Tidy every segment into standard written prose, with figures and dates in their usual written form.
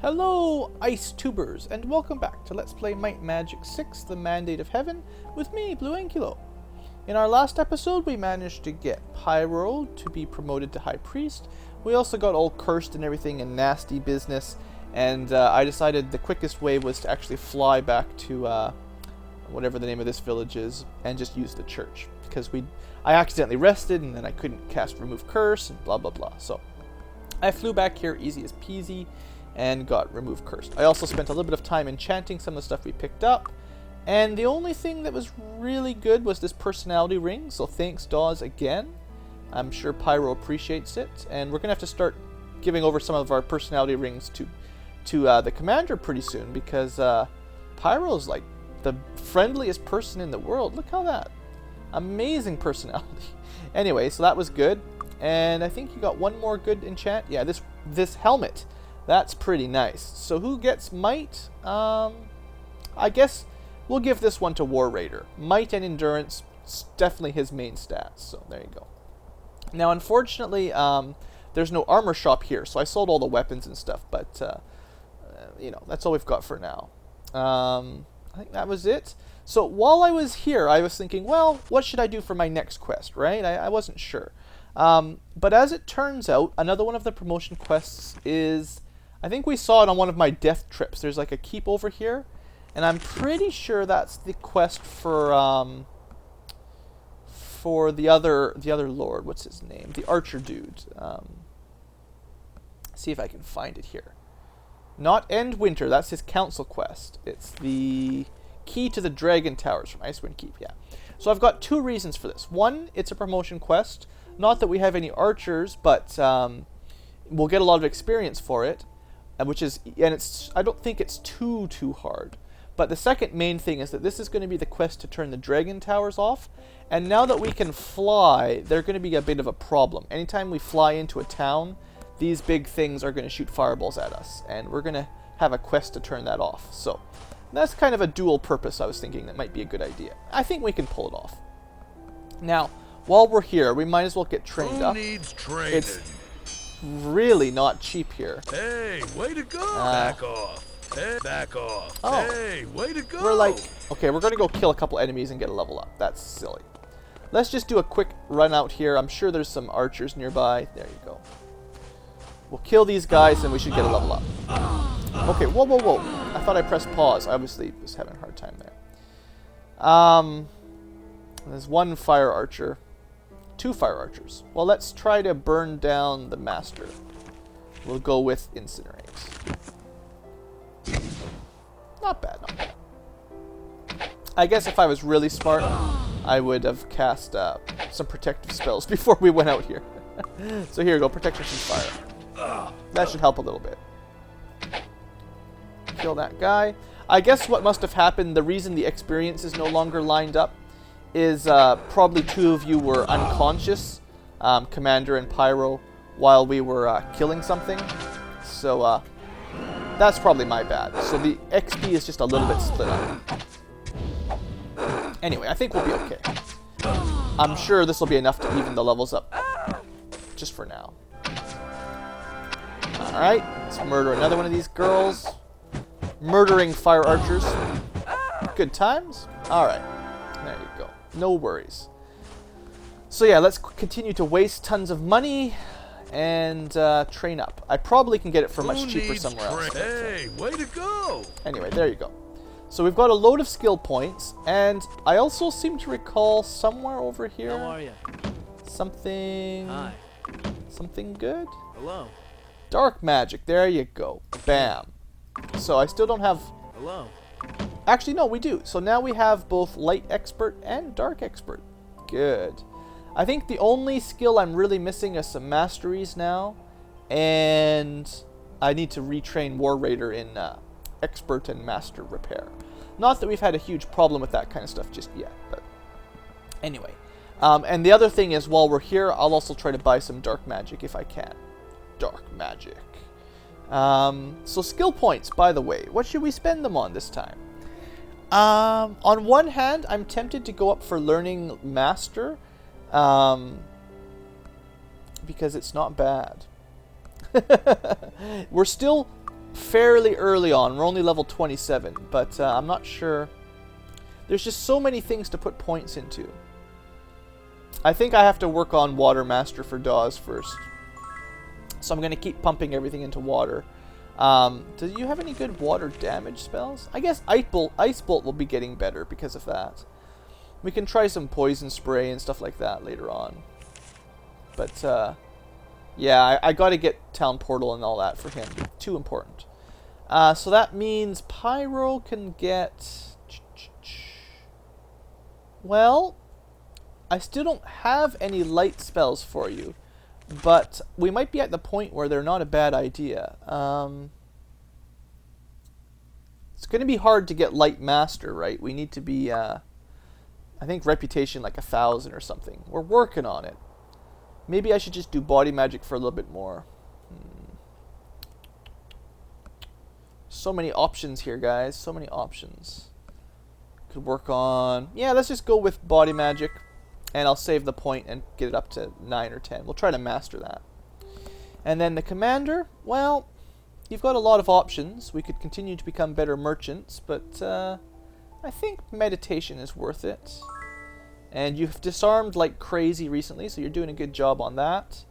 Hello, Ice Tubers, and welcome back to Let's Play MM6, The Mandate of Heaven, with me, BlueAnkylo. In our last episode, we managed to get Pyro to be promoted to High Priest. We also got all cursed and everything and nasty business, and I decided the quickest way was to actually fly back to whatever the name of this village is, and just use the church. Because I accidentally rested, and then I couldn't cast Remove Curse, and blah blah blah. So, I flew back here easy as peasy, and got Remove Cursed. I also spent a little bit of time enchanting some of the stuff we picked up, and the only thing that was really good was this personality ring, so thanks Dawes again. I'm sure Pyro appreciates it, and we're going to have to start giving over some of our personality rings to the commander pretty soon, because Pyro's like the friendliest person in the world. Look how that amazing personality. Anyway, so that was good, and I think you got one more good enchant. Yeah, this helmet. That's pretty nice. So who gets Might? I guess we'll give this one to War Raider. Might and Endurance, definitely his main stats. So there you go. Now, unfortunately, there's no armor shop here, so I sold all the weapons and stuff. But you know, that's all we've got for now. I think that was it. So while I was here, I was thinking, well, what should I do for my next quest, right? I wasn't sure. But as it turns out, another one of the promotion quests is, I think we saw it on one of my death trips. There's like a keep over here, and I'm pretty sure that's the quest for the other lord. What's his name? The archer dude. See if I can find it here. Not End Winter. That's his council quest. It's the key to the dragon towers from Icewind Keep. Yeah. So I've got two reasons for this. One, it's a promotion quest. Not that we have any archers, but we'll get a lot of experience for it. I don't think it's too hard. But the second main thing is that this is going to be the quest to turn the dragon towers off. And now that we can fly, they're going to be a bit of a problem. Anytime we fly into a town, these big things are going to shoot fireballs at us. And we're going to have a quest to turn that off. So that's kind of a dual purpose I was thinking that might be a good idea. I think we can pull it off. Now, while we're here, we might as well get trained up. Who needs training? It's really not cheap here. Hey, way to go! Back off. Hey, back off. Oh. Hey, way to go! We're like, okay, we're going to go kill a couple enemies and get a level up. That's silly. Let's just do a quick run out here. I'm sure there's some archers nearby. There you go. We'll kill these guys and we should get a level up. Okay, whoa, whoa, whoa. I thought I pressed pause. I obviously was having a hard time there. There's one fire archer. Two fire archers. Well, let's try to burn down the master. We'll go with incinerate. Not bad, not bad. I guess if I was really smart, I would have cast some protective spells before we went out here. So here we go, protection from fire. That should help a little bit. Kill that guy. I guess what must have happened, the reason the experience is no longer lined up, is probably two of you were unconscious, Commander and Pyro, while we were killing something. So that's probably my bad. So the XP is just a little bit split up. Anyway, I think we'll be okay. I'm sure this will be enough to even the levels up, just for now. Alright, let's murder another one of these girls. Murdering fire archers. Good times. Alright, there you go. No worries. So yeah, let's continue to waste tons of money and train up. I probably can get it for much cheaper somewhere else. Hey, way to go! Anyway, there you go. So we've got a load of skill points, and I also seem to recall somewhere over here. How are you? Something. Hi. Something good. Hello. Dark magic. There you go. Bam. So I still don't have. Hello. Actually, no, we do. So now we have both Light Expert and Dark Expert. Good. I think the only skill I'm really missing is some masteries now. And I need to retrain War Raider in Expert and Master Repair. Not that we've had a huge problem with that kind of stuff just yet. But anyway. And the other thing is, while we're here, I'll also try to buy some Dark Magic if I can. Dark Magic. So skill points, by the way. What should we spend them on this time? On one hand, I'm tempted to go up for learning Master, because it's not bad. We're still fairly early on. We're only level 27, but I'm not sure. There's just so many things to put points into. I think I have to work on Water Master for Dawes first. So I'm going to keep pumping everything into water. Do you have any good water damage spells? I guess Ice Bolt will be getting better because of that. We can try some Poison Spray and stuff like that later on. But, yeah, I got to get Town Portal and all that for him. Too important. So that means Pyro can get... Well, I still don't have any light spells for you. But we might be at the point where they're not a bad idea. It's going to be hard to get Light Master, right? We need to be, I think, Reputation like 1,000 or something. We're working on it. Maybe I should just do Body Magic for a little bit more. So many options here, guys. So many options. Could work on... Yeah, let's just go with Body Magic. And I'll save the point and get it up to 9 or 10. We'll try to master that. And then the Commander, well, you've got a lot of options. We could continue to become better merchants, but I think Meditation is worth it. And you've disarmed like crazy recently, so you're doing a good job on that.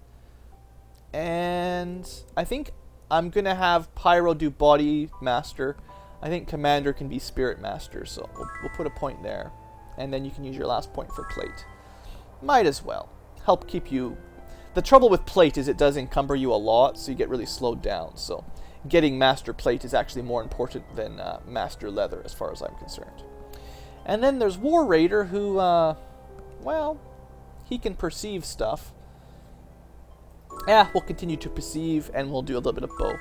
And I think I'm going to have Pyro do Body Master. I think Commander can be Spirit Master, so we'll put a point there. And then you can use your last point for Plate. Might as well. Help keep you... The trouble with Plate is it does encumber you a lot, so you get really slowed down. So getting Master Plate is actually more important than Master Leather, as far as I'm concerned. And then there's War Raider, who, well, he can perceive stuff. Yeah, we'll continue to perceive, and we'll do a little bit of bow.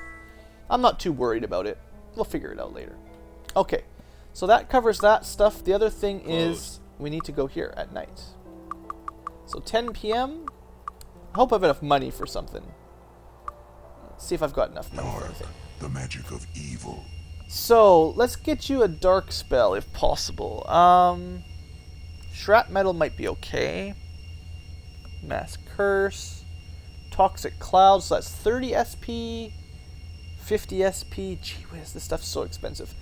I'm not too worried about it. We'll figure it out later. Okay, so that covers that stuff. The other thing is we need to go here at night. So 10 p.m. I hope I have enough money for something. Let's see if I've got enough money for anything. The magic of evil. So let's get you a dark spell if possible. Shrapmetal might be okay. Mass Curse. Toxic Cloud, so that's 30 SP. 50 SP. Gee whiz, this stuff's so expensive.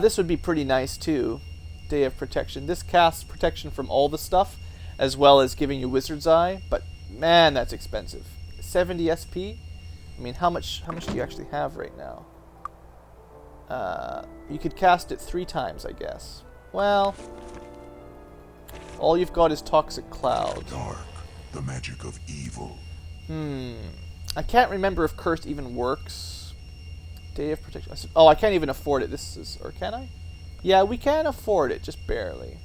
This would be pretty nice too. Day of Protection. This casts protection from all the stuff, as well as giving you Wizard's Eye, but man, that's expensive. 70 SP? I mean, how much do you actually have right now? You could cast it 3 times, I guess. Well, all you've got is Toxic Cloud. Dark, the magic of evil. I can't remember if Curse even works. Day of Protection. Oh, I can't even afford it. This is, or can I? Yeah, we can afford it, just barely.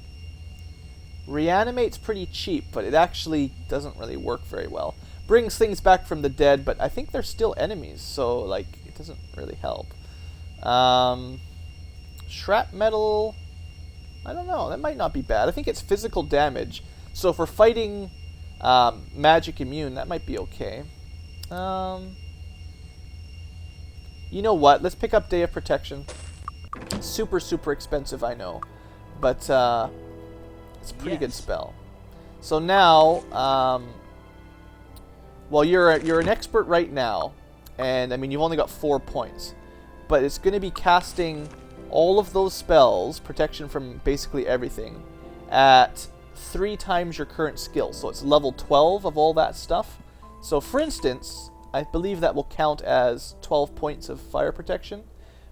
Reanimate's pretty cheap, but it actually doesn't really work very well. Brings things back from the dead, but I think they're still enemies, so like it doesn't really help. Shrapmetal, I don't know, that might not be bad. I think it's physical damage, so for fighting magic immune, that might be okay. You know what, let's pick up Day of Protection. Super, super expensive, I know, but it's a pretty good spell. So now, well, you're an expert right now, and I mean you've only got 4 points, but it's going to be casting all of those spells, protection from basically everything, at 3 times your current skill. So it's level 12 of all that stuff. So for instance, I believe that will count as 12 points of fire protection,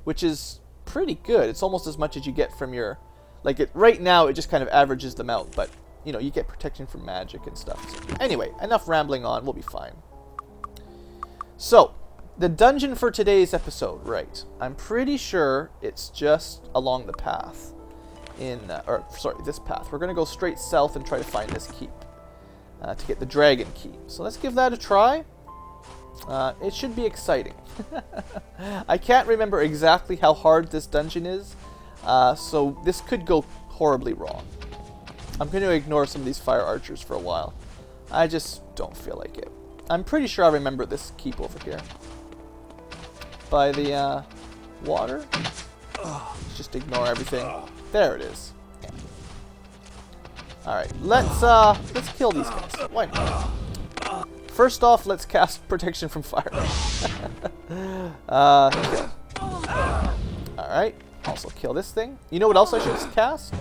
which is pretty good. It's almost as much as you get from your, like it right now it just kind of averages them out, but you know, you get protection from magic and stuff. So anyway, enough rambling on, we'll be fine. So, the dungeon for today's episode, right. I'm pretty sure it's just along the path in, or sorry, this path. We're going to go straight south and try to find this keep to get the dragon key. So let's give that a try. It should be exciting. I can't remember exactly how hard this dungeon is, so this could go horribly wrong. I'm going to ignore some of these fire archers for a while. I just don't feel like it. I'm pretty sure I remember this keep over here. By the water. Let's just ignore everything. There it is. Alright, let's kill these guys. Why not? First off, let's cast protection from fire. Alright. Also kill this thing. You know what else I should cast?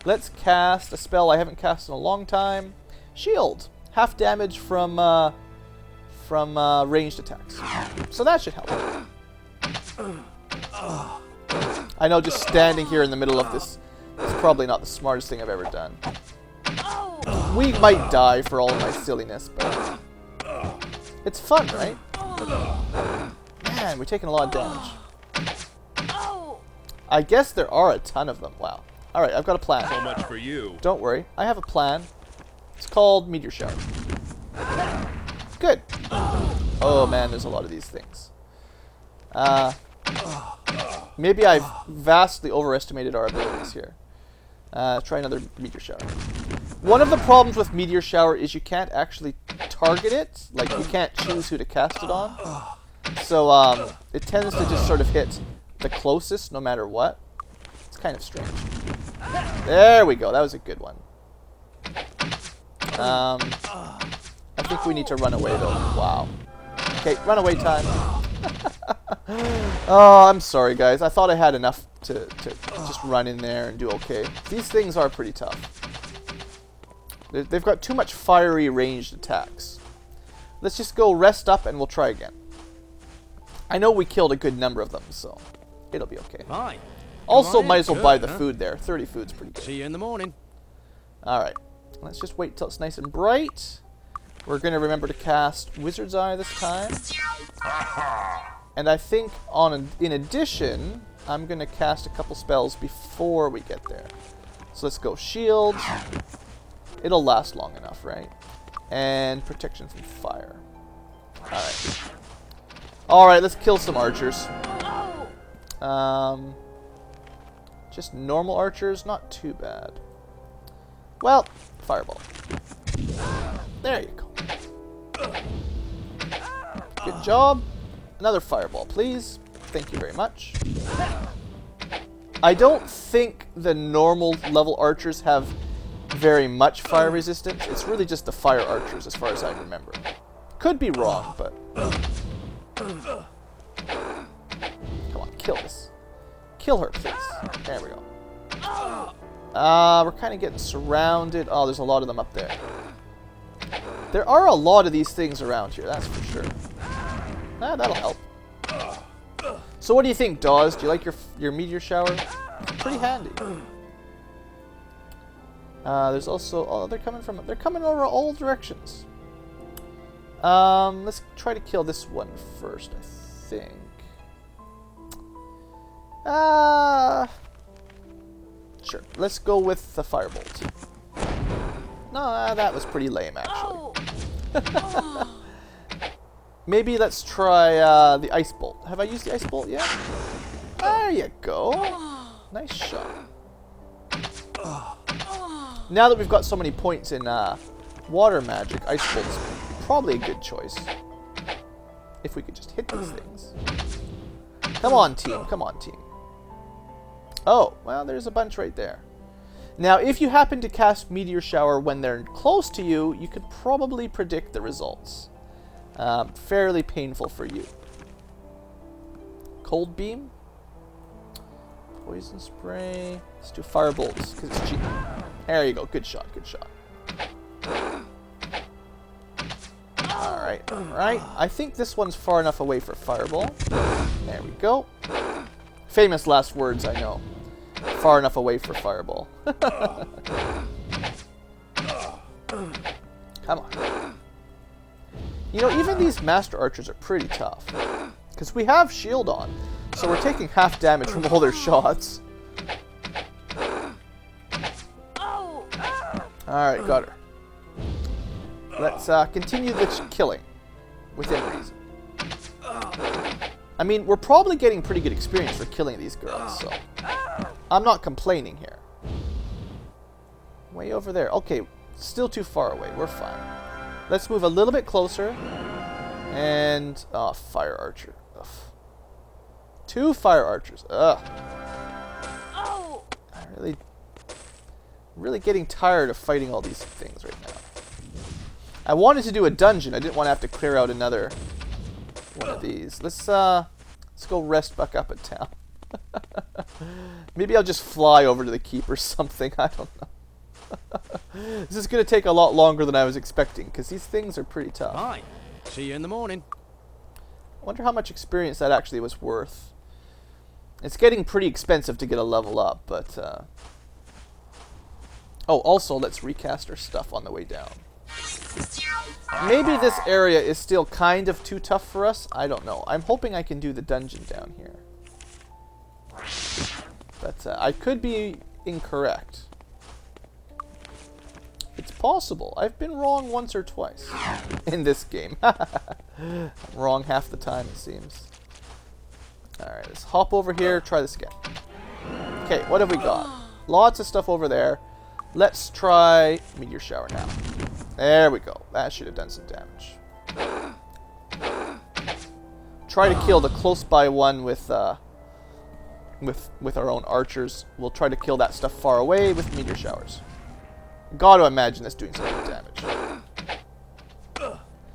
Let's cast a spell I haven't cast in a long time. Shield. Half damage from ranged attacks. So that should help. I know just standing here in the middle of this is probably not the smartest thing I've ever done. We might die for all of my silliness, but it's fun, right? Man, we're taking a lot of damage. I guess there are a ton of them. Wow. Alright, I've got a plan. So much for you. Don't worry. I have a plan. It's called Meteor Shower. Good. Oh man, there's a lot of these things. Maybe I've vastly overestimated our abilities here. Try another Meteor Shower. One of the problems with Meteor Shower is you can't actually target it. Like, you can't choose who to cast it on. So, it tends to just sort of hit the closest no matter what. It's kind of strange. There we go. That was a good one. I think we need to run away, though. Wow. Okay, runaway time. Oh, I'm sorry, guys. I thought I had enough to just run in there and do okay. These things are pretty tough. They've got too much fiery ranged attacks. Let's just go rest up and we'll try again. I know we killed a good number of them, so it'll be okay. Fine. Also, might as well buy the food there. 30 food's pretty good. See you in the morning. Alright. Let's just wait till it's nice and bright. We're going to remember to cast Wizard's Eye this time. And I think in addition, I'm going to cast a couple spells before we get there. So let's go Shield. It'll last long enough, right? And Protection from Fire. Alright. Alright, let's kill some archers. Just normal archers, not too bad. Well, Fireball. There you go. Good job. Another Fireball, please. Thank you very much. I don't think the normal level archers have very much fire resistance. It's really just the fire archers as far as I remember. Could be wrong, but... Come on, kill this. Kill her, please. There we go. We're kind of getting surrounded. Oh, there's a lot of them up there. There are a lot of these things around here, that's for sure. That'll help. So what do you think, Dawes? Do you like your meteor shower? It's pretty handy. There's also... Oh, they're coming over all directions. Let's try to kill this one first, I think. Sure. Let's go with the Firebolt. No, that was pretty lame, actually. Maybe let's try the Ice Bolt. Have I used the Ice Bolt yet? There you go. Nice shot. Now that we've got so many points in water magic, Ice Bolt's probably a good choice. If we could just hit these things. Come on, team. Come on, team. Oh, well, there's a bunch right there. Now, if you happen to cast Meteor Shower when they're close to you, you could probably predict the results. Fairly painful for you. Cold Beam. Poison Spray. Let's do Firebolts, because it's cheap. There you go. Good shot, good shot. Alright, alright. I think this one's far enough away for Fireball. There we go. Famous last words, I know. Far enough away for Fireball. Come on. You know, even these Master Archers are pretty tough. Because we have shield on. So we're taking half damage from all their shots. Alright, got her. Let's continue this killing. Within reason. I mean, we're probably getting pretty good experience for killing these girls, so... I'm not complaining here. Way over there. Okay, still too far away. We're fine. Let's move a little bit closer. And... Oh, Fire Archer. Ugh. 2 Fire Archers. Ugh. I'm really getting tired of fighting all these things right now. I wanted to do a dungeon. I didn't want to have to clear out another one of these. Let's go rest back up at town. Maybe I'll just fly over to the keep or something. I don't know. This is going to take a lot longer than I was expecting, because these things are pretty tough. Fine. See you in the morning. I wonder how much experience that actually was worth. It's getting pretty expensive to get a level up, but... Oh, also, let's recast our stuff on the way down. Maybe this area is still kind of too tough for us. I don't know. I'm hoping I can do the dungeon down here. But I could be incorrect. It's possible. I've been wrong once or twice in this game. I'm wrong half the time, it seems. Alright, let's hop over here, try this again. Okay, what have we got? Lots of stuff over there. Let's try Meteor Shower now. There we go. That should have done some damage. Try to kill the close by one with our own archers. We'll try to kill that stuff far away with Meteor Showers. Gotta imagine that's doing some good damage.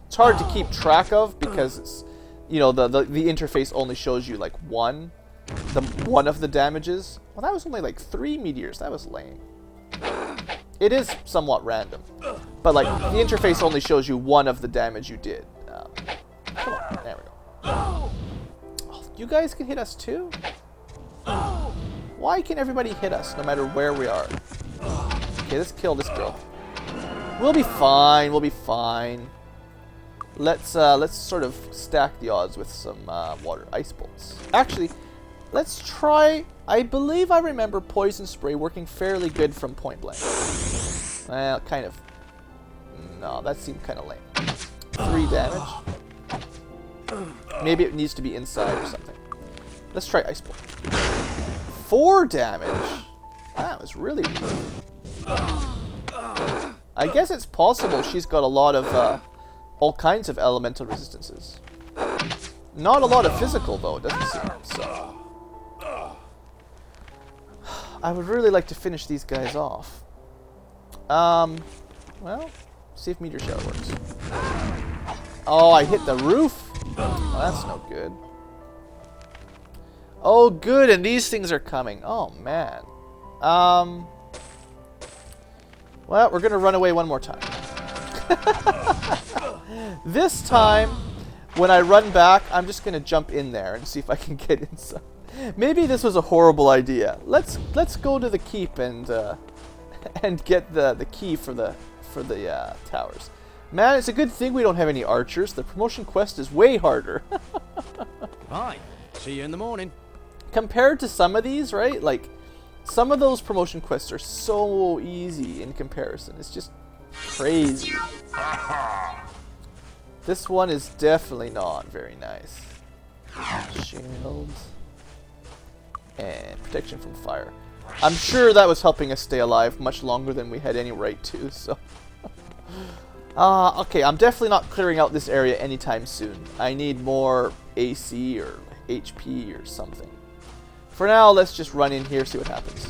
It's hard to keep track of because it's, you know, the interface only shows you like one of the damages. Well, that was only like 3 meteors. That was lame. It is somewhat random, but like the interface only shows you one of the damage you did. Come on, there we go. Oh, you guys can hit us too? Why can everybody hit us no matter where we are? Okay, let's kill this girl. We'll be fine. We'll be fine. Let's sort of stack the odds with some water ice bolts. Actually, let's try. I believe I remember poison spray working fairly good from point blank. Well, kind of. No, that seemed kind of lame. 3 damage. Maybe it needs to be inside or something. Let's try ice bolt. 4 damage. That was really weird. I guess it's possible she's got a lot of all kinds of elemental resistances. Not a lot of physical though, it doesn't seem. So I would really like to finish these guys off. Well, see if Meteor Shower works. Oh, I hit the roof. Oh, that's no good. Oh, good, and these things are coming. Oh man. Well, we're gonna run away one more time. This time, when I run back, I'm just gonna jump in there and see if I can get inside. Maybe this was a horrible idea. Let's go to the keep and get the key for the towers. Man, it's a good thing we don't have any archers. The promotion quest is way harder. Fine. See you in the morning. Compared to some of these, right? Like, some of those promotion quests are so easy in comparison. It's just crazy. This one is definitely not very nice. Shields. And protection from fire. I'm sure that was helping us stay alive much longer than we had any right to, so... okay, I'm definitely not clearing out this area anytime soon. I need more AC or HP or something. For now, let's just run in here, see what happens.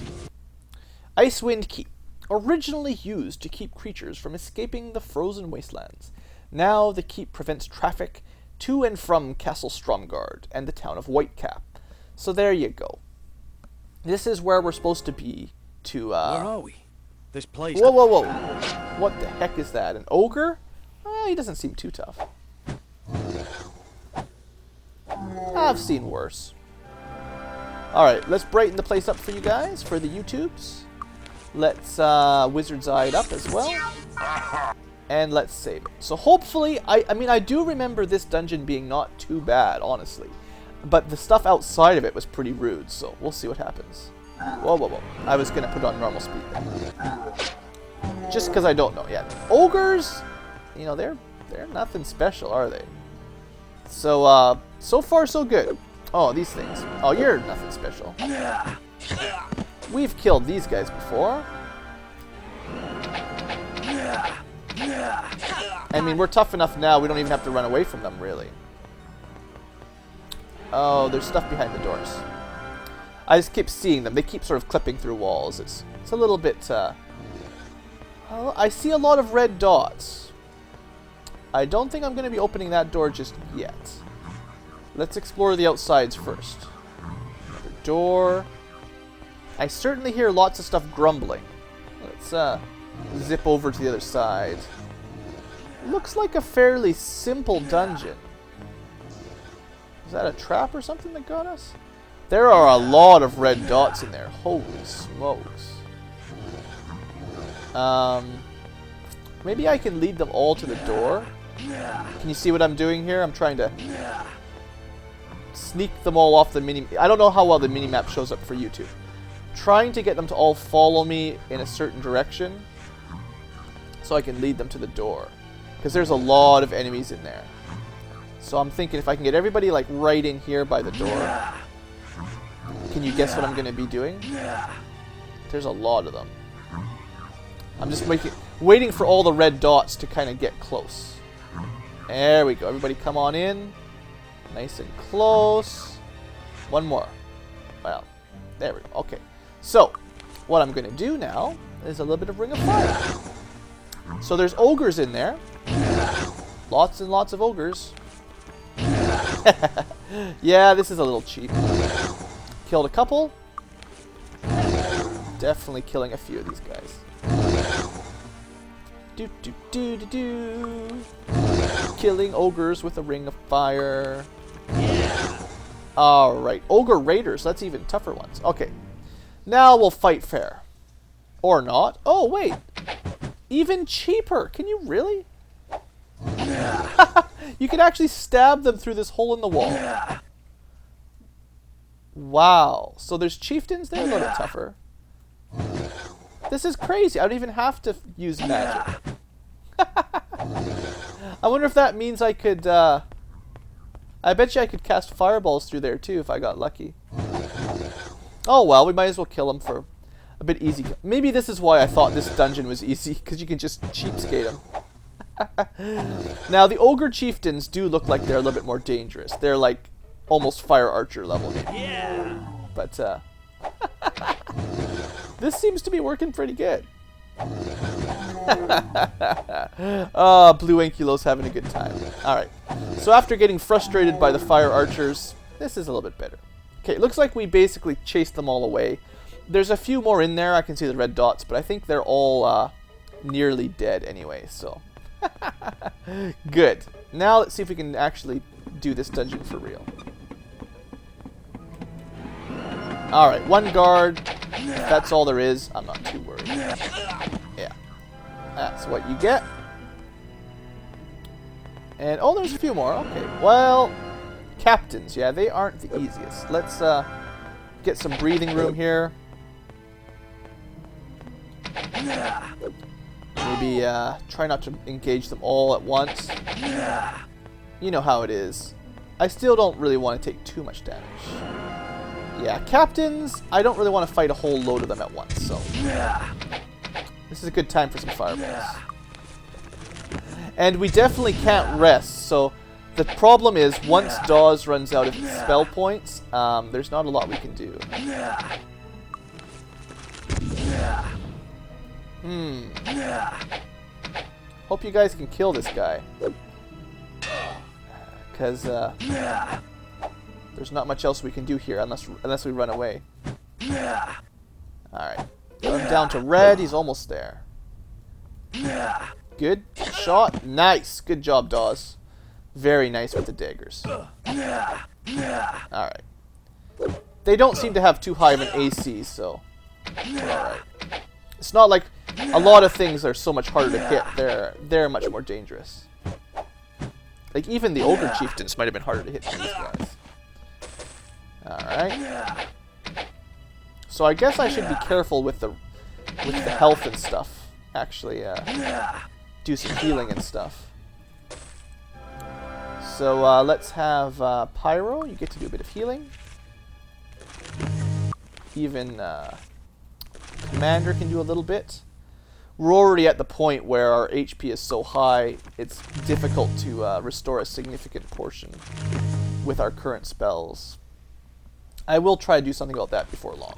Icewind Keep. Originally used to keep creatures from escaping the frozen wastelands. Now the keep prevents traffic to and from Castle Stromgard and the town of Whitecap. So there you go. This is where we're supposed to be to, Where are we? This place... Whoa, whoa, whoa. What the heck is that? An ogre? He doesn't seem too tough. I've seen worse. Alright, let's brighten the place up for you guys, for the YouTubes. Let's Wizard's Eye it up as well. And let's save it. So hopefully, I mean, I do remember this dungeon being not too bad, honestly. But the stuff outside of it was pretty rude, so we'll see what happens. Whoa, whoa, whoa. I was going to put on normal speed there. Just because I don't know yet. Ogres, you know, they're nothing special, are they? So, so far so good. Oh, these things. Oh, you're nothing special. We've killed these guys before. I mean, we're tough enough now, we don't even have to run away from them, really. Oh, there's stuff behind the doors. I just keep seeing them. They keep sort of clipping through walls. It's a little bit... oh, I see a lot of red dots. I don't think I'm going to be opening that door just yet. Let's explore the outsides first. Another door. I certainly hear lots of stuff grumbling. Let's zip over to the other side. Looks like a fairly simple dungeon. Is that a trap or something that got us? There are a lot of red dots in there. Holy smokes. Maybe I can lead them all to the door. Can you see what I'm doing here? I'm trying to sneak them all off the mini... I don't know how well the mini-map shows up for YouTube. Trying to get them to all follow me in a certain direction so I can lead them to the door. Because there's a lot of enemies in there. So I'm thinking if I can get everybody like right in here by the door. Can you guess what I'm going to be doing? There's a lot of them. I'm just waiting for all the red dots to kind of get close. There we go. Everybody come on in. Nice and close. One more. Well, there we go. Okay. So, what I'm going to do now is a little bit of Ring of Fire. So there's ogres in there. Lots and lots of ogres. Yeah, this is a little cheap. Killed a couple. Definitely killing a few of these guys. Killing ogres with a Ring of Fire. Alright, ogre raiders. That's even tougher ones. Okay. Now we'll fight fair. Or not. Oh, wait. Even cheaper. Can you really? You can actually stab them through this hole in the wall. Wow. So there's chieftains. They're a little bit tougher. This is crazy. I don't even have to use magic. I wonder if that means I could... I bet you I could cast fireballs through there too if I got lucky. Oh well, we might as well kill them for a bit easy. Maybe this is why I thought this dungeon was easy, because you can just cheapskate them. Now, the ogre chieftains do look like they're a little bit more dangerous. They're like almost fire archer level maybe. Yeah. But this seems to be working pretty good. BlueAnkylo's having a good time. Alright. So after getting frustrated by the fire archers, this is a little bit better. Okay, it looks like we basically chased them all away. There's a few more in there. I can see the red dots, but I think they're all nearly dead anyway, so... Good. Now let's see if we can actually do this dungeon for real. Alright, one guard. If that's all there is, I'm not too worried. Yeah. That's what you get. And, oh, there's a few more. Okay, well, captains. Yeah, they aren't the easiest. Let's get some breathing room here. Maybe try not to engage them all at once. You know how it is. I still don't really want to take too much damage. Yeah, captains, I don't really want to fight a whole load of them at once, so... This is a good time for some fireballs. And we definitely can't rest, so... The problem is, once Dawes runs out of its spell points, there's not a lot we can do. Hope you guys can kill this guy. Because, there's not much else we can do here unless we run away. Alright. Got him down to red. He's almost there. Good shot. Nice. Good job, Dawes. Very nice with the daggers. Alright. They don't seem to have too high of an AC, so we're alright. It's not like a lot of things are so much harder to hit. They're much more dangerous. Like, even the ogre chieftains might have been harder to hit than these guys. Alright. So I guess I should be careful with the health and stuff. Actually, do some healing and stuff. So let's have Pyro. You get to do a bit of healing. Even Commander can do a little bit. We're already at the point where our HP is so high, it's difficult to restore a significant portion with our current spells. I will try to do something about that before long.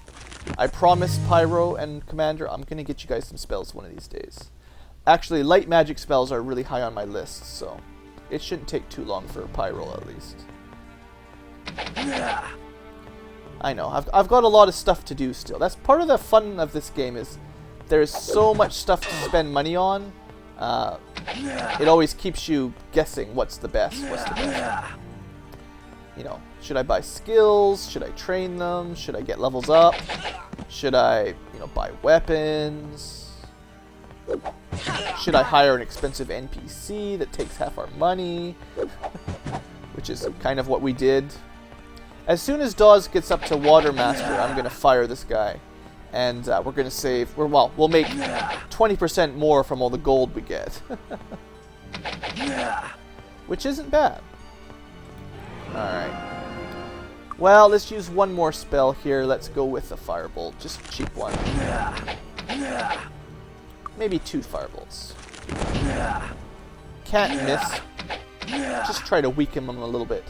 I promise, Pyro and Commander, I'm going to get you guys some spells one of these days. Actually, light magic spells are really high on my list, so it shouldn't take too long for Pyro at least. I know. I've got a lot of stuff to do still. That's part of the fun of this game is there's so much stuff to spend money on. It always keeps you guessing what's the best. You know, should I buy skills? Should I train them? Should I get levels up? Should I, you know, buy weapons? Should I hire an expensive NPC that takes half our money? Which is kind of what we did. As soon as Dawes gets up to Water Master, I'm going to fire this guy. And we're going to save... we'll make 20% more from all the gold we get. Which isn't bad. Alright. Well, let's use one more spell here. Let's go with the Firebolt. Just a cheap one. Maybe 2 Firebolts. Can't miss. Just try to weaken him a little bit.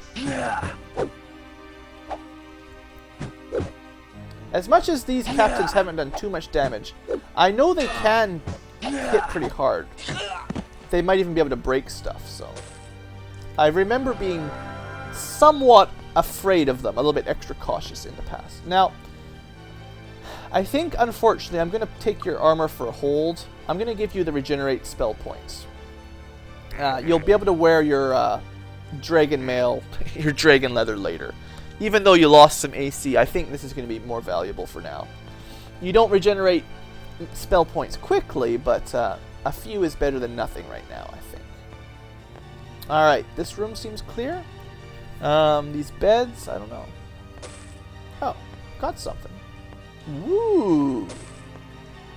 As much as these captains haven't done too much damage, I know they can hit pretty hard. They might even be able to break stuff, so... I remember being somewhat afraid of them, a little bit extra cautious in the past. Now, I think, unfortunately, I'm going to take your armor for a hold. I'm going to give you the regenerate spell points. You'll be able to wear your dragon mail, your dragon leather later. Even though you lost some AC, I think this is going to be more valuable for now. You don't regenerate spell points quickly, but a few is better than nothing right now, I think. Alright, this room seems clear. These beds, I don't know. Oh, got something. Woo!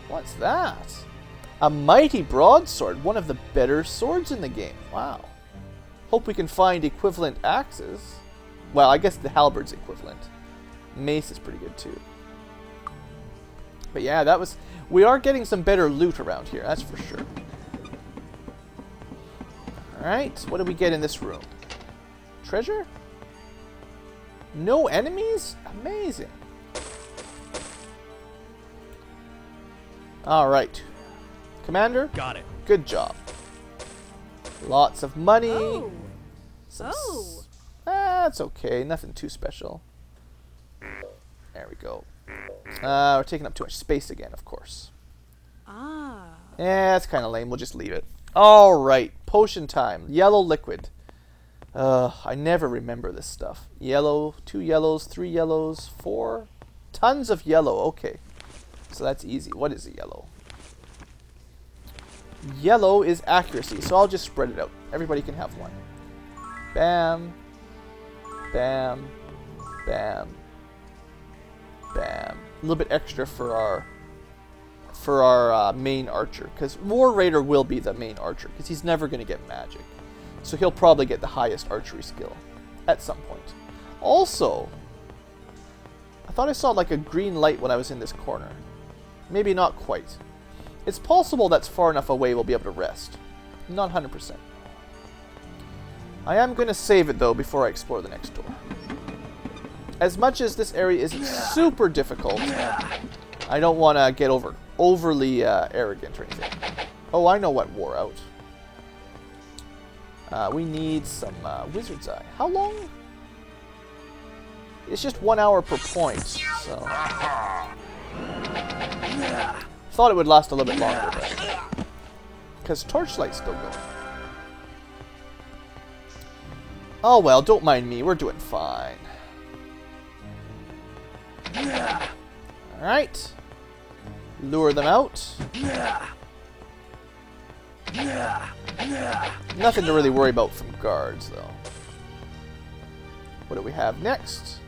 What's that? A mighty broadsword, one of the better swords in the game. Wow. Hope we can find equivalent axes. Well, I guess the halberd's equivalent. Mace is pretty good too. But yeah, we are getting some better loot around here, that's for sure. Alright, what do we get in this room? Treasure? No enemies? Amazing. Alright. Commander? Got it. Good job. Lots of money. Oh. That's okay. Nothing too special. There we go. We're taking up too much space again, of course. Ah. Yeah, that's kind of lame. We'll just leave it. Alright. Potion time. Yellow liquid. I never remember this stuff. Yellow, 2 yellows, 3 yellows, 4. Tons of yellow. Okay. So that's easy. What is a yellow? Yellow is accuracy, so I'll just spread it out. Everybody can have one. Bam. Bam. Bam. Bam. A little bit extra for our main archer, because War Raider will be the main archer, because he's never going to get magic. So he'll probably get the highest archery skill at some point. Also, I thought I saw like a green light when I was in this corner. Maybe not quite. It's possible that's far enough away we'll be able to rest. Not 100%. I am going to save it though before I explore the next door. As much as this area isn't super difficult, I don't want to get overly arrogant or anything. Oh, I know what wore out. We need some Wizard's Eye. How long? It's just 1 hour per point, so... Thought it would last a little bit longer, but... Because Torchlight's still going. Oh well, don't mind me. We're doing fine. Alright. Lure them out. Nothing to really worry about from guards, though. What do we have next?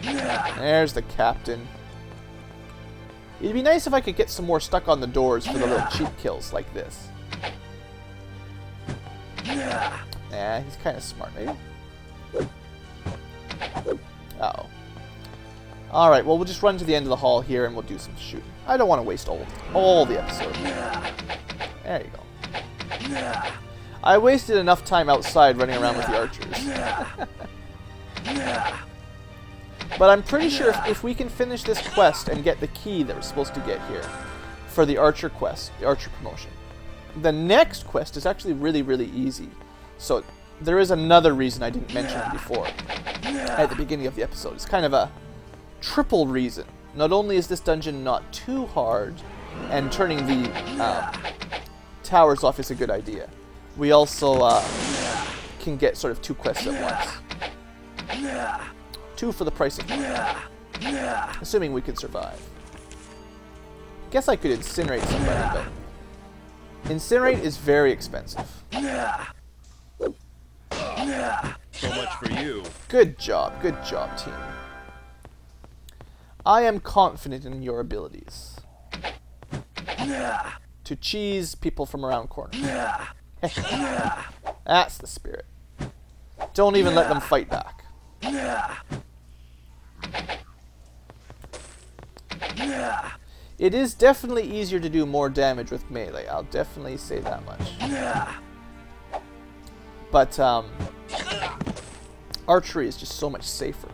There's the captain. It'd be nice if I could get some more stuck on the doors for the little cheap kills like this. Nah, he's kind of smart, maybe. Uh-oh. Alright, well, we'll just run to the end of the hall here and we'll do some shooting. I don't want to waste all the episode. There you go. I wasted enough time outside running around with the archers. But I'm pretty sure if we can finish this quest and get the key that we're supposed to get here for the archer quest, the archer promotion, the next quest is actually really, really easy. So there is another reason I didn't mention it before at the beginning of the episode. It's kind of a triple reason. Not only is this dungeon not too hard, and turning the towers off is a good idea, we also can get sort of 2 quests at once. 2 for the price of 1. Assuming we can survive. Guess I could incinerate somebody, but incinerate is very expensive. So much for you. Good job, team. I am confident in your abilities to cheese people from around corners. That's the spirit. Don't even let them fight back. It is definitely easier to do more damage with melee. I'll definitely say that much. But archery is just so much safer.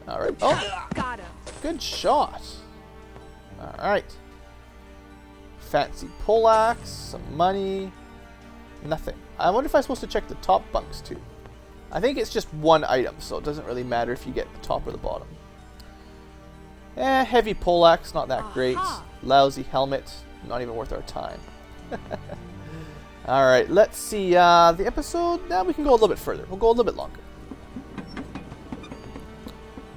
Alright. Oh! Got him. Good shot. Alright. Fancy poleaxe, some money. Nothing. I wonder if I'm supposed to check the top bunks too. I think it's just 1 item, so it doesn't really matter if you get the top or the bottom. Heavy poleaxe, not that great. Lousy helmet, not even worth our time. Alright, let's see the episode. Now we can go a little bit further. We'll go a little bit longer.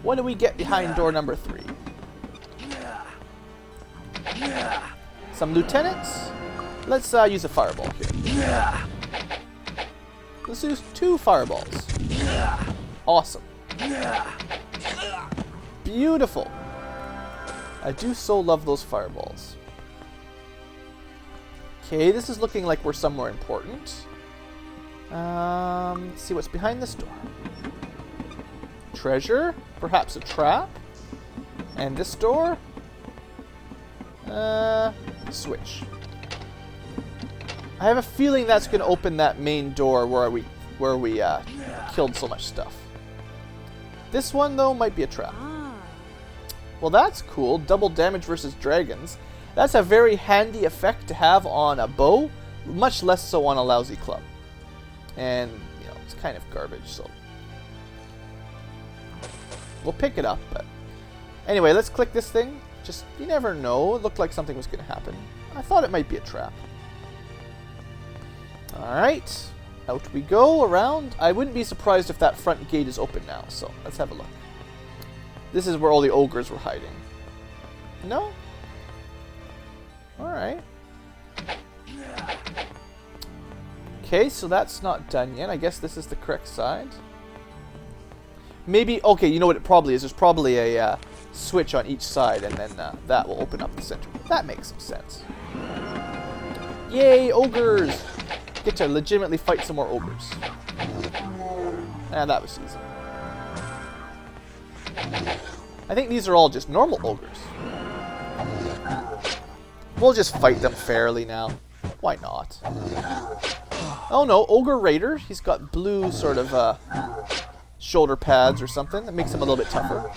What do we get behind door number 3? Some lieutenants. Let's use a fireball here. Let's use 2 fireballs. Awesome. Beautiful. I do so love those fireballs. Okay, this is looking like we're somewhere important. Let's see what's behind this door. Treasure? Perhaps a trap? And this door? Switch. I have a feeling that's going to open that main door where we killed so much stuff. This one, though, might be a trap. Well, that's cool. Double damage versus dragons. That's a very handy effect to have on a bow, much less so on a lousy club. And, you know, it's kind of garbage, so we'll pick it up. But anyway, let's click this thing. Just, you never know. It looked like something was going to happen. I thought it might be a trap. Alright. Out we go, around. I wouldn't be surprised if that front gate is open now, so let's have a look. This is where all the ogres were hiding. No? Alright. Okay, so that's not done yet. I guess this is the correct side. Maybe, okay, you know what it probably is. There's probably a switch on each side, and then that will open up the center. That makes some sense. Yay, ogres! Get to legitimately fight some more ogres. And that was easy. I think these are all just normal ogres. We'll just fight them fairly now. Why not? Oh no, Ogre Raider. He's got blue sort of shoulder pads or something. That makes him a little bit tougher.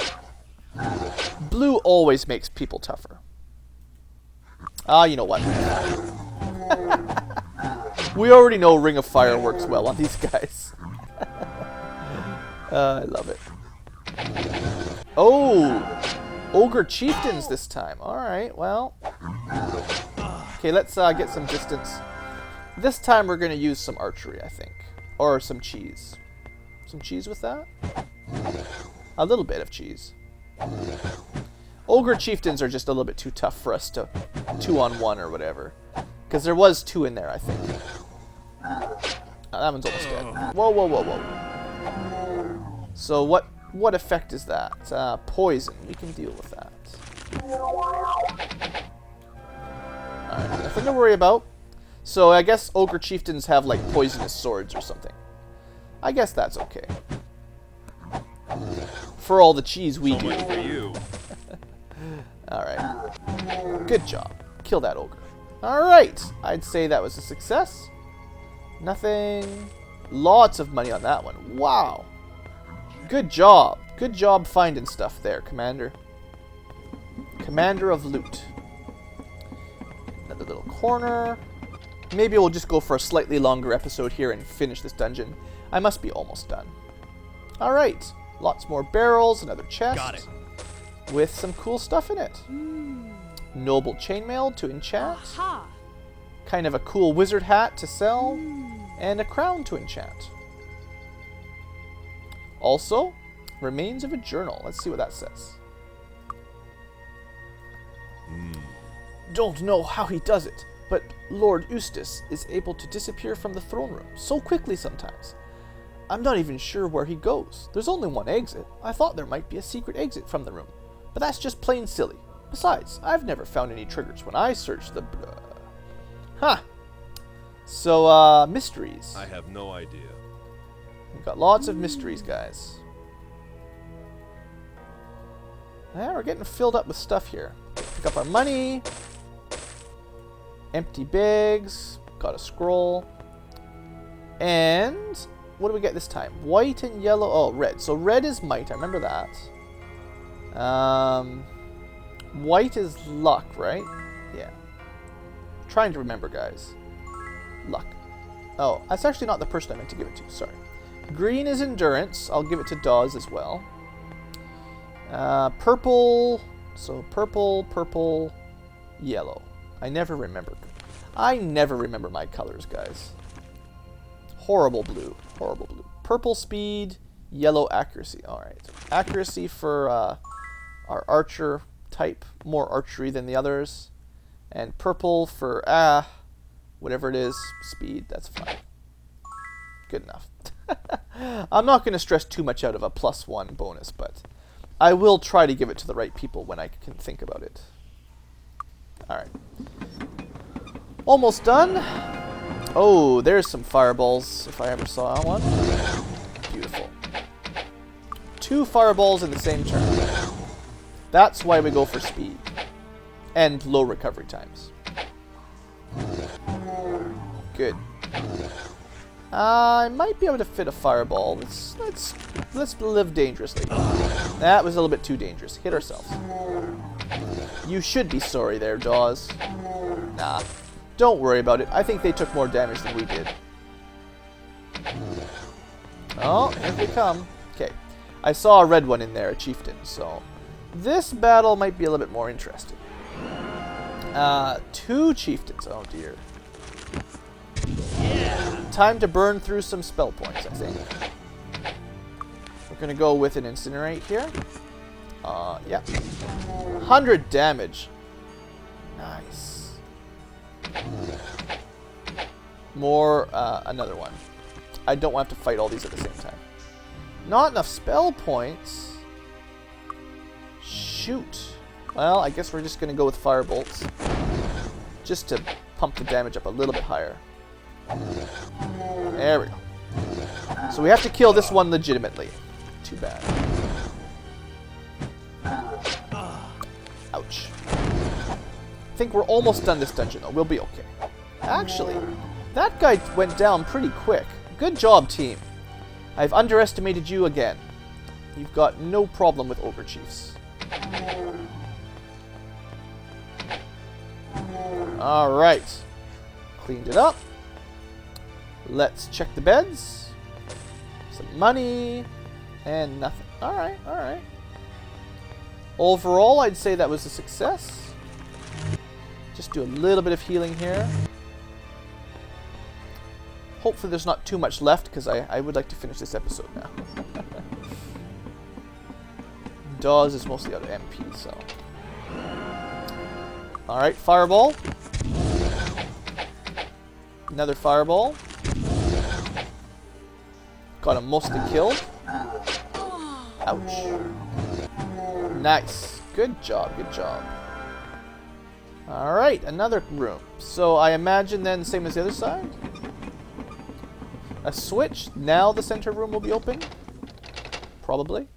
Blue always makes people tougher. Ah, you know what? We already know Ring of Fire works well on these guys. I love it. Oh! Ogre Chieftains this time. Alright, well. Okay, let's get some distance. This time we're going to use some archery, I think. Or some cheese. Some cheese with that? A little bit of cheese. Ogre Chieftains are just a little bit too tough for us to 2-on-1 or whatever. Because there was 2 in there, I think. Oh, that one's almost dead. Whoa, whoa, whoa, whoa. So what effect is that? Poison. We can deal with that. Alright, nothing to worry about. So I guess Ogre Chieftains have like poisonous swords or something. I guess that's okay. For all the cheese we do. For you. Alright. Good job. Kill that ogre. Alright. I'd say that was a success. Nothing. Lots of money on that one. Wow. Good job. Good job finding stuff there, Commander. Commander of Loot. Another little corner. Maybe we'll just go for a slightly longer episode here and finish this dungeon. I must be almost done. Alright, lots more barrels, another chest. Got it. With some cool stuff in it. Noble chainmail to enchant. Aha. Kind of a cool wizard hat to sell. And a crown to enchant. Also, remains of a journal. Let's see what that says. Don't know how he does it, but Lord Eustace is able to disappear from the throne room so quickly sometimes. I'm not even sure where he goes. There's only one exit. I thought there might be a secret exit from the room, but that's just plain silly. Besides, I've never found any triggers when I searched the... Huh. So, mysteries. I have no idea. We've got lots of mysteries, guys. Yeah, we're getting filled up with stuff here. Pick up our money. Empty bags. Got a scroll. And what do we get this time? White and yellow. Oh, red. So red is might. I remember that. White is luck, right? Yeah. Trying to remember, guys. Luck. Oh, that's actually not the person I meant to give it to. Sorry. Green is endurance. I'll give it to Dawes as well. Purple. So purple, purple, yellow. I never remember. I never remember my colors, guys. Horrible blue. Horrible blue. Purple speed, yellow accuracy. Alright. Accuracy for our archer type. More archery than the others. And purple for, whatever it is, speed. That's fine. Good enough. I'm not going to stress too much out of a +1 bonus, but I will try to give it to the right people when I can think about it. Alright. Almost done. Oh, there's some fireballs, if I ever saw one. Beautiful. 2 fireballs in the same turn. That's why we go for speed. And low recovery times. Good. I might be able to fit a fireball. Let's live dangerously. That was a little bit too dangerous. Hit ourselves. You should be sorry there, Dawes. Nah. Don't worry about it. I think they took more damage than we did. Oh, here they come. Okay. I saw a red one in there, a chieftain, so this battle might be a little bit more interesting. 2 chieftains. Oh dear. Time to burn through some spell points, I think. We're gonna go with an incinerate here. Yeah. 100 damage. Nice. More, another one. I don't want to fight all these at the same time. Not enough spell points. Shoot. Well, I guess we're just gonna go with fire bolts. Just to pump the damage up a little bit higher. There we go. So we have to kill this one legitimately. Too bad. Ouch. I think we're almost done this dungeon, though. We'll be okay. Actually, that guy went down pretty quick. Good job, team. I've underestimated you again. You've got no problem with ogre chiefs. Alright. Cleaned it up. Let's check the beds. Some money. And nothing. Alright, alright. Overall, I'd say that was a success. Just do a little bit of healing here. Hopefully there's not too much left, because I would like to finish this episode now. Dawes is mostly out of MP, so... Alright, fireball. Another fireball. Got him mostly killed. Ouch. Nice. Good job, good job. Alright, another room. So I imagine then, same as the other side. A switch. Now the center room will be open. Probably.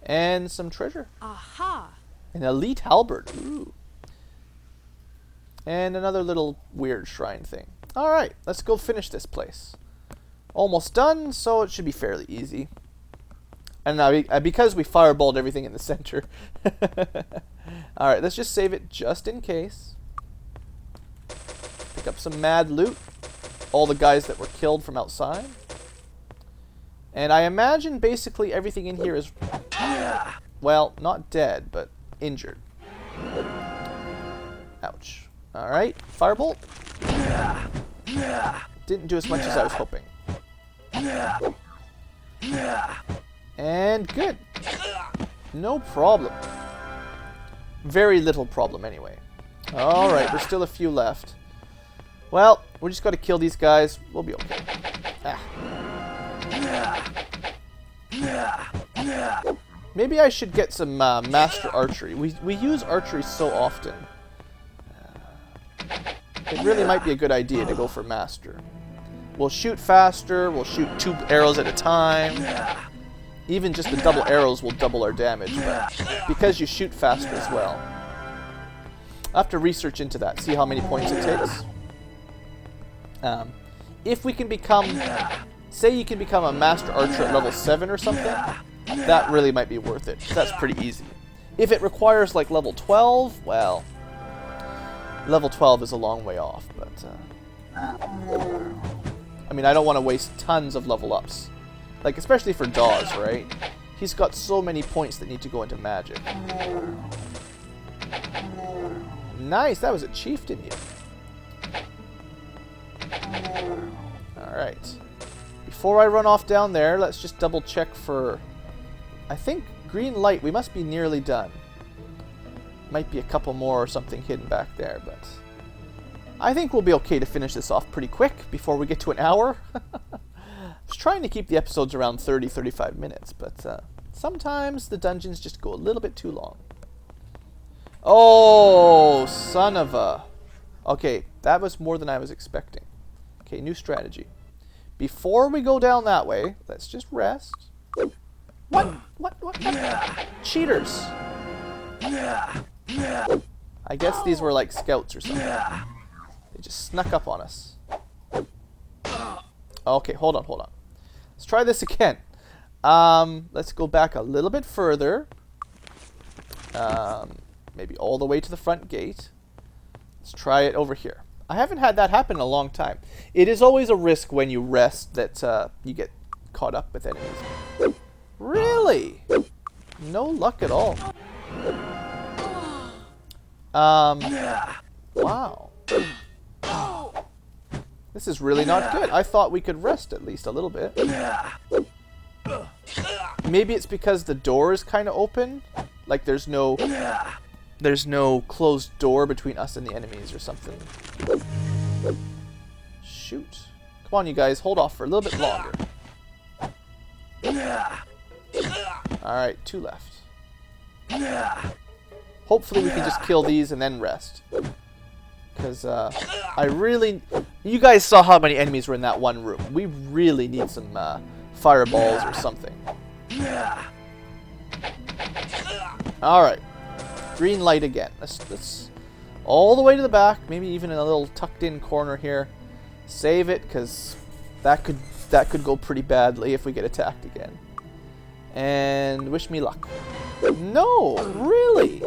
And some treasure. Aha. An elite halberd. Ooh. And another little weird shrine thing. Alright, let's go finish this place. Almost done, so it should be fairly easy. And now, because we fireballed everything in the center. Alright, let's just save it just in case. Pick Pick up some mad loot. All the guys that were killed from outside. And I imagine basically everything in here is, well, not dead, but injured. Ouch. Alright, firebolt. Didn't do as much as I was hoping. And good. No problem. Very little problem anyway. Alright, there's still a few left. Well, we just got to kill these guys. We'll be okay. Maybe I should get some master archery. We use archery so often. It really might be a good idea to go for master. We'll shoot faster. We'll shoot 2 arrows at a time. Even just the double arrows will double our damage, but because you shoot faster as well. I'll have to research into that, see how many points it takes. If we can become, say you can become a master archer at level 7 or something, that really might be worth it. That's pretty easy. If it requires like level 12, well, level 12 is a long way off, but I mean, I don't want to waste tons of level ups. Like, especially for Dawes, right? He's got so many points that need to go into magic. Nice, that was a chief, didn't you? Alright. Before I run off down there, let's just double check for... I think green light, we must be nearly done. Might be a couple more or something hidden back there, but... I think we'll be okay to finish this off pretty quick before we get to an hour. I was trying to keep the episodes around 30-35 minutes, but sometimes the dungeons just go a little bit too long. Oh, son of a... Okay, that was more than I was expecting. Okay, new strategy. Before we go down that way, let's just rest. What? Cheaters! I guess these were like scouts or something. They just snuck up on us. Okay, hold on. Let's try this again. Let's go back a little bit further. Maybe all the way to the front gate. Let's try it over here. I haven't had that happen in a long time. It is always a risk when you rest that you get caught up with enemies. Really? No luck at all. Wow. This is really not good. I thought we could rest at least a little bit. Maybe it's because the door is kind of open. Like there's no closed door between us and the enemies or something. Shoot. Come on, you guys. Hold off for a little bit longer. Alright, 2 left. Hopefully we can just kill these and then rest. Because I really... You guys saw how many enemies were in that one room. We really need some fireballs or something. Alright. Green light again. Let's all the way to the back. Maybe even in a little tucked in corner here. Save it, because that could go pretty badly if we get attacked again. And wish me luck. No! Really?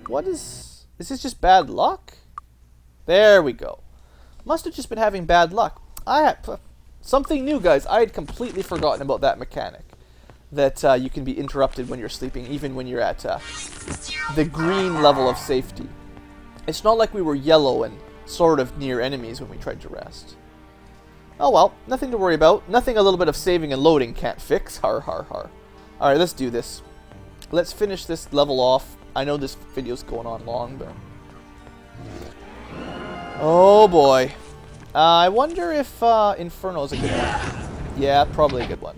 What is... Is this just bad luck? There we go. Must have just been having bad luck. I had something new, guys. I had completely forgotten about that mechanic. That you can be interrupted when you're sleeping, even when you're at the green level of safety. It's not like we were yellow and sort of near enemies when we tried to rest. Oh well, nothing to worry about. Nothing a little bit of saving and loading can't fix. Har har har. Alright, let's do this. Let's finish this level off. I know this video's going on long, but... Oh boy. I wonder if Inferno is a good one. Yeah, probably a good one.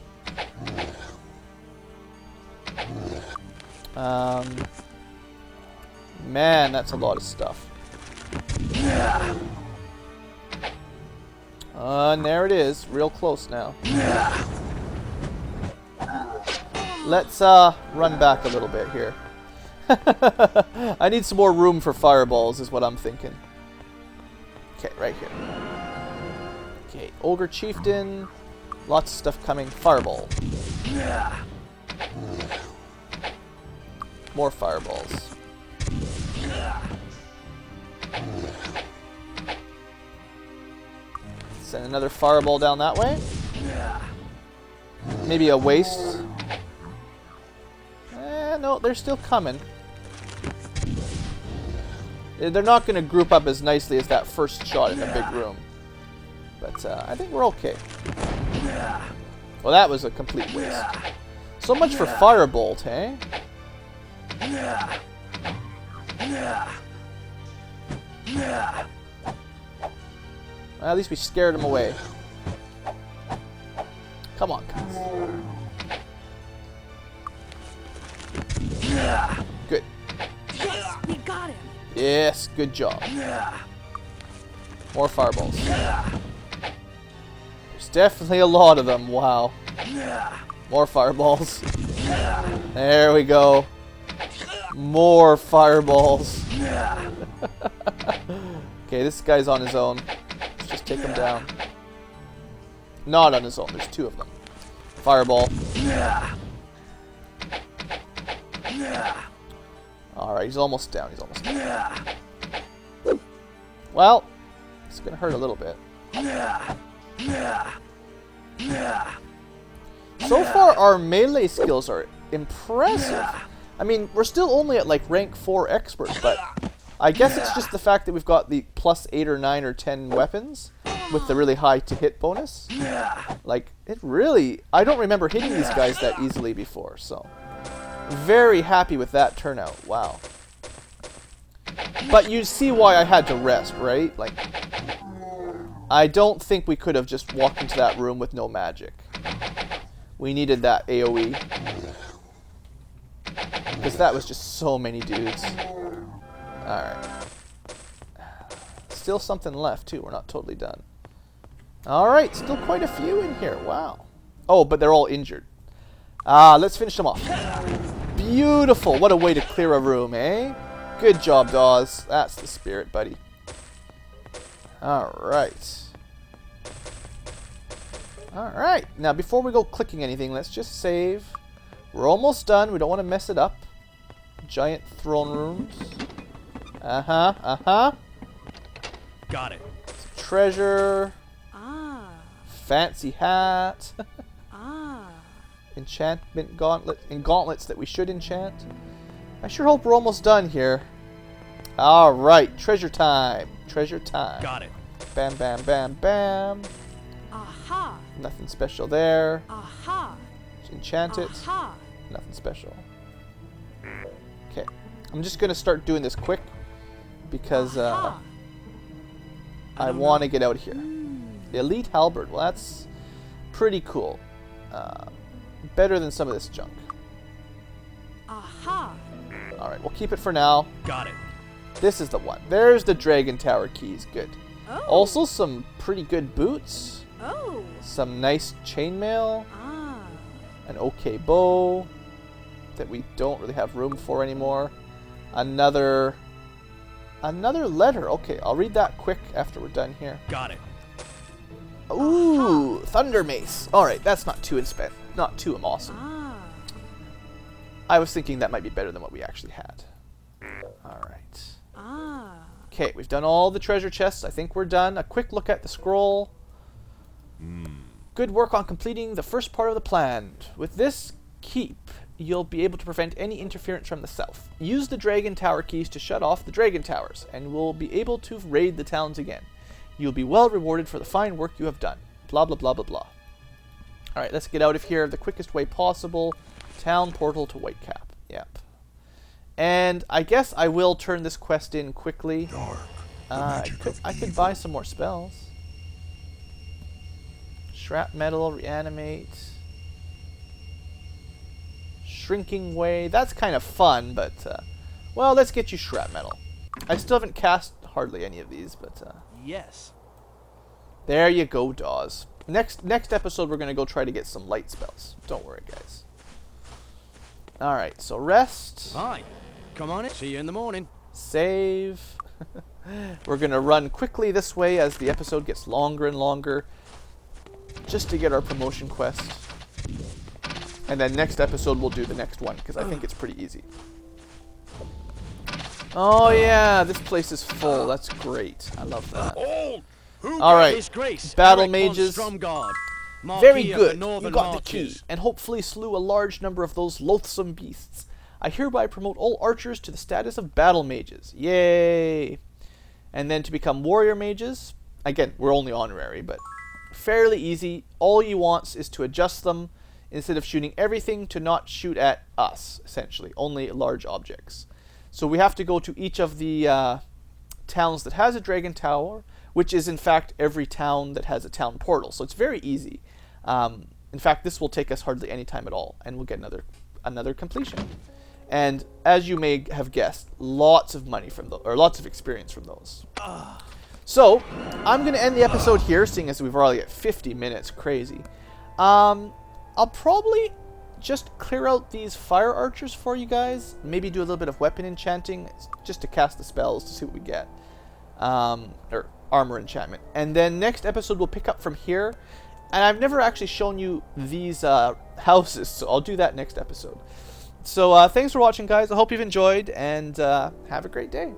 Man, that's a lot of stuff. And there it is, real close now. Let's run back a little bit here. I need some more room for fireballs is what I'm thinking. Okay, right here. Okay, Ogre Chieftain. Lots of stuff coming. Fireball. More fireballs. Send another fireball down that way. Maybe a waste. No, they're still coming. They're not going to group up as nicely as that first shot in the big room. But I think we're okay. Well, that was a complete waste. So much for Firebolt, eh? Well, at least we scared him away. Come on, guys. Good. Yes, we got him. Yes, good job. More fireballs. There's definitely a lot of them. Wow. More fireballs. There we go. More fireballs. Okay, this guy's on his own. Let's just take him down. Not on his own. There's two of them. Fireball. Alright, he's almost down. He's almost down. Well, it's going to hurt a little bit. So far, our melee skills are impressive. I mean, we're still only at like rank 4 expert, but I guess it's just the fact that we've got the plus 8 or 9 or 10 weapons with the really high to hit bonus. Like, it really... I don't remember hitting these guys that easily before, so... Very happy with that turnout. Wow. But you see why I had to rest, right? Like, I don't think we could have just walked into that room with no magic. We needed that AoE. Because that was just so many dudes. Alright. Still something left, too. We're not totally done. Alright, still quite a few in here. Wow. Oh, but they're all injured. Let's finish them off. Beautiful. What a way to clear a room, eh? Good job, Dawes. That's the spirit, buddy. Alright. Alright. Now, before we go clicking anything, let's just save. We're almost done. We don't want to mess it up. Giant throne rooms. Uh-huh. Got it. Treasure. Ah. Fancy hat. Ah. Enchantment gauntlet and gauntlets that we should enchant. I sure hope we're almost done here. Alright, treasure time. Treasure time. Got it. Bam, bam, bam, bam. Aha. Nothing special there. Aha. Enchant it. Aha. Nothing special. Okay. I'm just going to start doing this quick because Aha. I want to get out of here. The Elite Halberd. Well, that's pretty cool. Better than some of this junk. Aha. Alright, we'll keep it for now. Got it. This is the one. There's the Dragon Tower keys. Good. Oh. Also, some pretty good boots. Oh. Some nice chainmail. Ah. An okay bow that we don't really have room for anymore. Another letter. Okay, I'll read that quick after we're done here. Got it. Ooh, Thunder Mace. Alright, that's not too awesome. Ah. I was thinking that might be better than what we actually had. Alright. Ah. Okay, we've done all the treasure chests. I think we're done. A quick look at the scroll. Good work on completing the first part of the plan. With this keep, you'll be able to prevent any interference from the south. Use the Dragon Tower keys to shut off the Dragon Towers, and we'll be able to raid the towns again. You'll be well rewarded for the fine work you have done. Blah, blah, blah, blah, blah. Alright, let's get out of here the quickest way possible. Town portal to Whitecap. Yep. And I guess I will turn this quest in quickly. Dark. The I magic of could evil. buy some more spells. Shrapnel, reanimate. Shrinking way. That's kind of fun, but well, let's get you shrapnel. I still haven't cast hardly any of these, but Yes. there you go, Dawes. Next episode, we're gonna go try to get some light spells. Don't worry, guys. All right, so rest, Fine. Come on in. See you in the morning. save. We're gonna run quickly this way as the episode gets longer and longer, just to get our promotion quest. And then next episode we'll do the next one because I think it's pretty easy. Oh yeah, this place is full. That's great. I love that. Oh! All right, His Grace, battle Eric von mages. Stromgard, Very Marquis of the good. You Northern got the Marches. key, and hopefully slew a large number of those loathsome beasts. I hereby promote all archers to the status of battle mages. Yay! And then to become warrior mages, again, we're only honorary, but fairly easy. All you want is to adjust them instead of shooting everything to not shoot at us, essentially. Only large objects. So we have to go to each of the towns that has a dragon tower, which is in fact every town that has a town portal. So it's very easy. In fact, this will take us hardly any time at all, and we'll get another completion. And as you may have guessed, lots of money from those, or lots of experience from those. So I'm going to end the episode here, seeing as we've already at 50 minutes. Crazy. I'll probably just clear out these fire archers for you guys. Maybe do a little bit of weapon enchanting, just to cast the spells to see what we get. Or armor enchantment. And then next episode we'll pick up from here. And I've never actually shown you these houses, so I'll do that next episode. So thanks for watching, guys. I hope you've enjoyed, and have a great day.